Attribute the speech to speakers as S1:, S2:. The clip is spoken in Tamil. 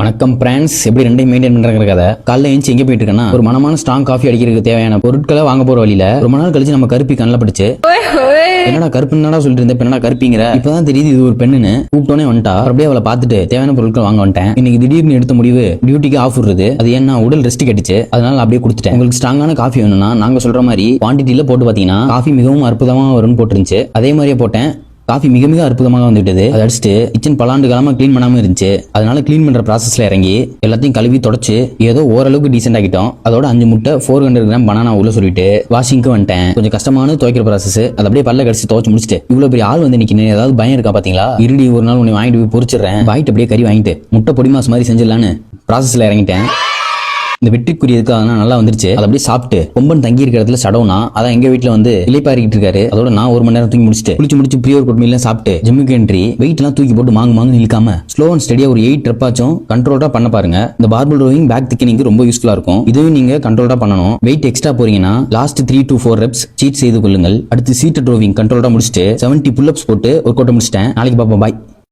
S1: வணக்கம் பிரான்ஸ். எப்படி ரெண்டையும் மெயின்டைன் பண்ற கதை. காலைல எழுந்து எங்க போயிட்டு இருக்கேன்னா, ஒரு மனமான ஸ்ட்ராங் காஃபி அடிக்கிறதுக்கு தேவையான பொருட்களை வாங்க போற வழியில ரொம்ப நாள் கழிச்சு நம்ம கருப்பி கண்ணில் படிச்சு, என்னடா கருப்புன்னா சொல்லிட்டு இருந்த, என்னடா கருப்பிங்கிற, இப்பதான் தெரியுது இது ஒரு பெண்ணுன்னு. கூப்பிட்டோன்னே வந்துட்டா. அப்படியே அவளை பார்த்துட்டு தேவையான பொருட்கள் வாங்க வந்துட்டேன். இன்னைக்கு திடீர்னு எடுத்த முடிவு டியூட்டிக்கு ஆஃப் விடுறது. அது ஏன்னா உடல் ரெஸ்ட் கட்டிச்சு, அதனால அப்படியே கொடுத்துட்டேன். உங்களுக்கு ஸ்ட்ராங்கான காஃபி வேணும்னா நாங்க சொல்ற மாதிரி குவான்டிட்டியில போட்டு பாத்தீங்கன்னா காஃபி மிகவும் அற்புதமா வரும்னு போட்டுருந்துச்சு. அதே மாதிரியே போட்டேன். காஃபி மிக மிக அற்புதமாக வந்துவிட்டது. அதை அடிச்சுட்டு கிச்சன் பலாண்டு காலமா கிளீன் பண்ணாம இருந்துச்சு. அதனால கிளீன் பண்ற ப்ராசஸ்ல இறங்கி எல்லாத்தையும் கழுவி தொடச்சு ஏதோ ஓரளவுக்கு டீசென்ட் ஆகிட்டோம். அதோட 5 முட்டை 400 கிராம் பனானா உள்ள சொல்லிட்டு வாஷிங்க்கு வந்துட்டேன். கொஞ்சம் கஷ்டமான துவைக்கிற ப்ராசஸ். அது அப்படியே பல்ல கடிச்சு துவைச்சு முடிச்சுட்டு இவ்வளவு பெரிய ஆள் வந்து நிக்கணும், ஏதாவது பயம் இருக்கா பாத்தீங்களா? இருடி ஒரு நாள் உன்னை வாங்கிட்டு போய் பொரிச்சிடுறேன். வாங்கிட்டு அப்படியே கறி வாங்கிட்டு முட்டை பொடி மாசு மாதிரி செஞ்சிடலான்னு ப்ராசஸ்ல இறங்கிட்டேன். இந்த வெற்றிக்குரியதுக்கு அதெல்லாம் நல்லா வந்துருச்சு. அதை அப்படியே சாப்பிட்டு கொம்பன் தங்கி இருக்கிற இடத்துல சடவுனா, அதான் எங்க வீட்டுல வந்து இலைப்பாரிக்கிட்டு இருக்காரு. அதோட நான் 1 மணி நேரம் தூக்கி முடிச்சுட்டு முடிச்சு பிரியோர் கொட்மையில சாப்பிட்டு ஜிம்முக்கு என்ட்ரி. வெயிட் எல்லாம் தூக்கி போட்டு மாங்கு இழுக்காம ஸ்லோ அண்ட் ஸ்டடியா ஒரு 8 ரெப்பாச்சும் கண்ட்ரோலா பண்ண பாருங்க. இந்த பார்பல் ரோவிங் பேக் திக்கனிங் ரொம்ப யூஸ்ஃபுல்லா இருக்கும். இதுவும் நீங்க கண்ட்ரோலா பண்ணணும். வெயிட் எக்ஸ்ட்ரா போறீங்கன்னா லாஸ்ட் 3 to 4 ரெப்ஸ் சீட் செய்து கொள்ளுங்கள். அடுத்து சீட்டட் ரோவிங் கண்ட்ரோலா முடிச்சுட்டு 70 புல் அப்ஸ் போட்டு ஒரு கோட்டை முடிச்சிட்டேன். நாளைக்கு பாப்போம். பாய்.